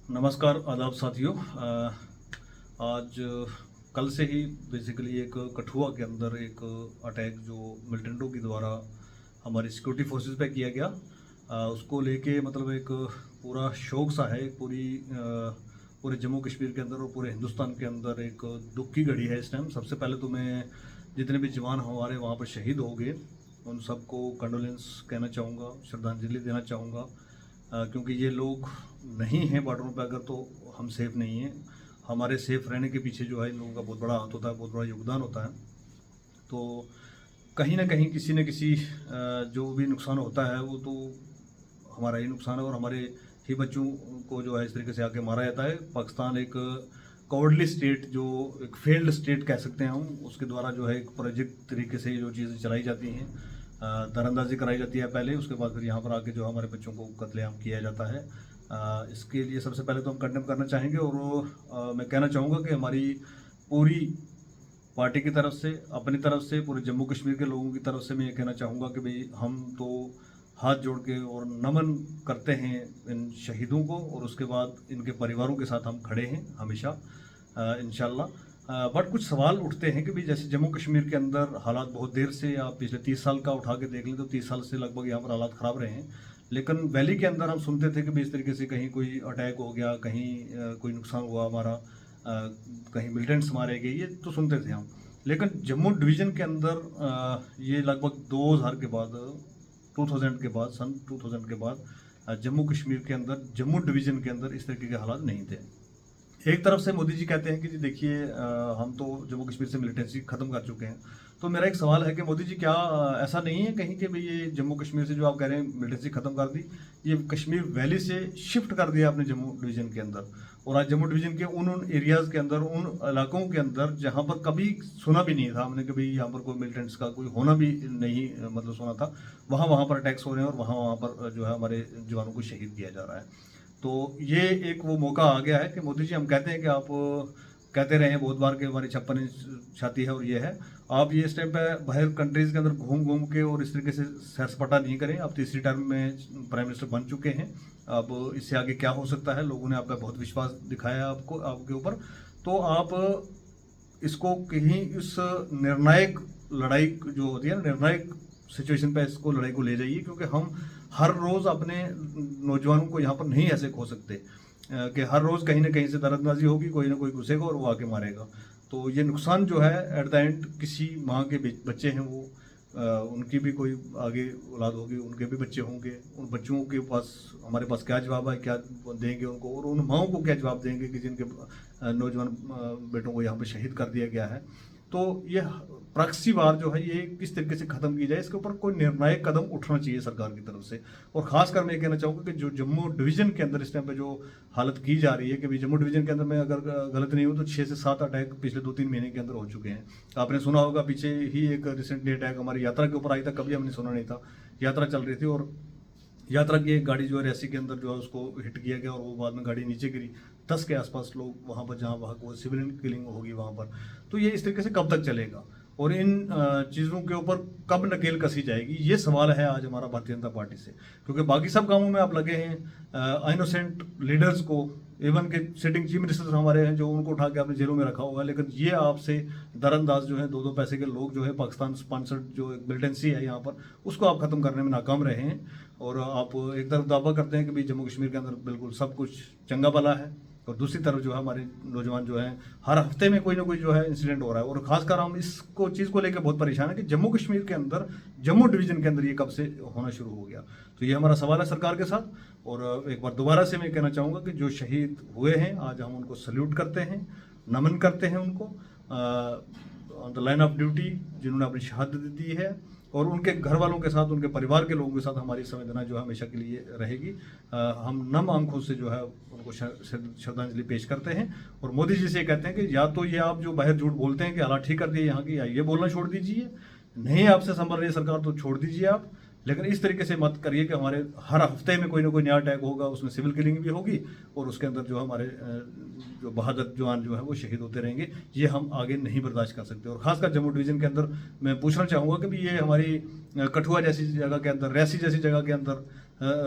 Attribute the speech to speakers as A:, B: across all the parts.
A: नमस्कार आदाब साथियों। आज कल से ही बेसिकली एक कठुआ के अंदर एक अटैक जो मिलिटेंटों के द्वारा हमारी सिक्योरिटी फोर्सेस पे किया गया, उसको लेके मतलब एक पूरा शोक सा है। पूरे जम्मू कश्मीर के अंदर और पूरे हिंदुस्तान के अंदर एक दुख की घड़ी है इस टाइम। सबसे पहले तो मैं जितने भी जवान हमारे वहाँ पर शहीद हो गए उन सबको कंडोलेंस कहना चाहूँगा, श्रद्धांजलि देना चाहूँगा, क्योंकि ये लोग नहीं हैं बॉर्डरों पे अगर तो हम सेफ नहीं हैं। हमारे सेफ रहने के पीछे जो है इन लोगों का बहुत बड़ा हाथ होता है, बहुत बड़ा योगदान होता है। तो कहीं ना कहीं किसी न किसी जो भी नुकसान होता है वो तो हमारा ही नुकसान है और हमारे ही बच्चों को जो है इस तरीके से आके मारा जाता है। पाकिस्तान एक कवर्डली स्टेट, जो एक फेल्ड स्टेट कह सकते हैं हम, उसके द्वारा जो है एक प्रोजेक्ट तरीके से जो चीज़ें चलाई जाती हैं, दरअंदाजी कराई जाती है पहले, उसके बाद फिर यहाँ पर आके जो हमारे बच्चों को कत्लेआम किया जाता है। इसके लिए सबसे पहले तो हम कंडेम करना चाहेंगे और मैं कहना चाहूँगा कि हमारी पूरी पार्टी की तरफ से, अपनी तरफ से, पूरे जम्मू कश्मीर के लोगों की तरफ से मैं ये कहना चाहूँगा कि भाई हम तो हाथ जोड़ के और नमन करते हैं इन शहीदों को और उसके बाद इनके परिवारों के साथ हम खड़े हैं हमेशा इंशाल्लाह। बट कुछ सवाल उठते हैं कि भाई जैसे जम्मू कश्मीर के अंदर हालात बहुत देर से, आप पिछले 30 साल का उठा के देख लें तो 30 साल से लगभग यहाँ पर हालात ख़राब रहे हैं। लेकिन वैली के अंदर हम सुनते थे कि भाई इस तरीके से कहीं कोई अटैक हो गया, कहीं कोई नुकसान हुआ हमारा, कहीं मिलिटेंट्स मारे गए, ये तो सुनते थे हम। लेकिन जम्मू डिवीज़न के अंदर ये लगभग 2000 के बाद, 2000 के बाद, सन 2000 के बाद जम्मू कश्मीर के अंदर, जम्मू डिवीज़न के अंदर इस तरीके के हालात नहीं थे। एक तरफ से मोदी जी कहते हैं कि जी देखिए हम तो जम्मू कश्मीर से मिलिटेंसी ख़त्म कर चुके हैं। तो मेरा एक सवाल है कि मोदी जी क्या ऐसा नहीं है कहीं कि भाई ये जम्मू कश्मीर से जो आप कह रहे हैं मिलिटेंसी ख़त्म कर दी, ये कश्मीर वैली से शिफ्ट कर दिया आपने जम्मू डिवीज़न के अंदर, और आज जम्मू डिवीज़न के उन एरियाज़ के अंदर, उन इलाकों के अंदर जहाँ पर कभी सुना भी नहीं था हमने कि भाई यहाँ पर कोई मिलिटेंट्स का कोई होना भी नहीं मतलब सुना था, वहाँ पर अटैक्स हो रहे हैं और वहाँ पर जो है हमारे जवानों को शहीद किया जा रहा है। तो ये एक वो मौका आ गया है कि मोदी जी, हम कहते हैं कि आप कहते रहे हैं बहुत बार कि हमारी 56 इंच छाती है और ये है, आप ये इस टाइम पे बाहर कंट्रीज़ के अंदर घूम घूम के और इस तरीके से सैर सपाटा नहीं करें। आप तीसरी टर्म में प्राइम मिनिस्टर बन चुके हैं, अब इससे आगे क्या हो सकता है, लोगों ने आप पे बहुत विश्वास दिखाया है आपके ऊपर। तो आप इसको कहीं इस निर्णायक लड़ाई जो होती है ना, निर्णायक सिचुएशन पे इसको, लड़ाई को ले जाइए, क्योंकि हम हर रोज़ अपने नौजवानों को यहाँ पर नहीं ऐसे खो सकते कि हर रोज़ कहीं ना कहीं से दरअंदाजी होगी, कोई ना कोई घुसेगा और वो आके मारेगा। तो ये नुकसान जो है एट द एंड किसी माँ के बच्चे हैं वो, उनकी भी कोई आगे औलाद होगी, उनके भी बच्चे होंगे, उन बच्चों के पास हमारे पास क्या जवाब है, क्या देंगे उनको, और उन माओं को क्या जवाब देंगे कि जिनके नौजवान बेटों को यहाँ पर शहीद कर दिया गया है। तो ये प्रॉक्सी वार जो है ये किस तरीके से ख़त्म की जाए, इसके ऊपर कोई निर्णायक कदम उठना चाहिए सरकार की तरफ से। और ख़ासकर मैं ये कहना चाहूँगा कि जो जम्मू डिवीज़न के अंदर इस टाइम पे जो हालत की जा रही है कि भाई जम्मू डिवीज़न के अंदर मैं अगर गलत नहीं हूँ तो 6 से 7 अटैक पिछले 2-3 महीने के अंदर हो चुके हैं। आपने सुना होगा पीछे ही एक रिसेंटली अटैक हमारी यात्रा के ऊपर आई था, कभी हमने सुना नहीं था। यात्रा चल रही थी और यात्रा की एक गाड़ी जो है रियासी के अंदर जो है उसको हिट किया गया और वो बाद में गाड़ी नीचे गिरी। 10 के आसपास लोग वहाँ पर, जहाँ वहाँ को सिविलियन किलिंग होगी वहाँ पर। तो ये इस तरीके से कब तक चलेगा और इन चीज़ों के ऊपर कब नकेल कसी जाएगी, ये सवाल है आज हमारा भारतीय जनता पार्टी से। क्योंकि बाकी सब कामों में आप लगे हैं, इनोसेंट लीडर्स को, इवन के सिटिंग चीफ मिनिस्टर्स हमारे हैं जो उनको उठा के आपने जेलों में रखा होगा, लेकिन ये आपसे दरअंदाज जो है 2-2 पैसे के लोग जो है, पाकिस्तान स्पॉन्सर्ड जो एक मिलिटेंसी है यहाँ पर, उसको आप ख़त्म करने में नाकाम रहे हैं। और आप एक तरफ दावा करते हैं कि भाई जम्मू कश्मीर के अंदर बिल्कुल सब कुछ चंगा भला है, और दूसरी तरफ जो है हमारे नौजवान जो हैं हर हफ्ते में कोई ना कोई जो है इंसिडेंट हो रहा है। और खासकर हम इसको चीज़ को लेकर बहुत परेशान है कि जम्मू कश्मीर के अंदर, जम्मू डिवीज़न के अंदर ये कब से होना शुरू हो गया। तो ये हमारा सवाल है सरकार के साथ। और एक बार दोबारा से मैं कहना चाहूँगा कि जो शहीद हुए हैं आज हम उनको सल्यूट करते हैं, नमन करते हैं उनको on the line of duty, जिन्होंने अपनी शहादत दी है, और उनके घर वालों के साथ, उनके परिवार के लोगों के साथ हमारी संवेदना जो है हमेशा के लिए रहेगी। हम नम आंखों से जो है उनको श्रद्धांजलि पेश करते हैं और मोदी जी से कहते हैं कि या तो ये आप जो बाहर झूठ बोलते हैं कि हालात ठीक कर दिए यहाँ की, या ये बोलना छोड़ दीजिए, नहीं आपसे संभल रही सरकार तो छोड़ दीजिए आप, लेकिन इस तरीके से मत करिए कि हमारे हर हफ्ते में कोई ना कोई नया अटैक होगा, उसमें सिविल किलिंग भी होगी और उसके अंदर जो हमारे जो बहादुर जवान जो है वो शहीद होते रहेंगे। ये हम आगे नहीं बर्दाश्त कर सकते। और खासकर जम्मू डिवीज़न के अंदर मैं पूछना चाहूँगा कि भी ये हमारी कठुआ जैसी जगह के अंदर, रैसी जैसी जगह के अंदर,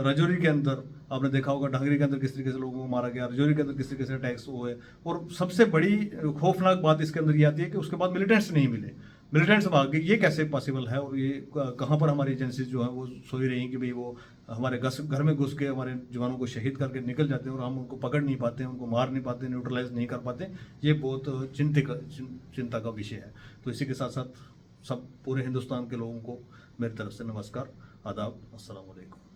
A: राजौरी के अंदर आपने देखा होगा डांगरी के अंदर किस तरीके से लोगों को मारा गया, राजौरी के अंदर किस तरीके से अटैक्स हुए। और सबसे बड़ी खौफनाक बात इसके अंदर ये आती है कि उसके बाद मिलिटेंट्स नहीं मिले, मिलिटेंट्स भाग गए। ये कैसे पॉसिबल है? और ये कहाँ पर हमारी एजेंसीज जो है वो सोई रही कि भाई वो हमारे घर में घुस के हमारे जवानों को शहीद करके निकल जाते हैं और हम उनको पकड़ नहीं पाते हैं, उनको मार नहीं पाते, न्यूट्रलाइज नहीं कर पाते। ये बहुत चिंता का विषय है। तो इसी के साथ साथ सब पूरे हिंदुस्तान के लोगों को मेरी तरफ से नमस्कार, आदाब, अस्सलाम वालेकुम।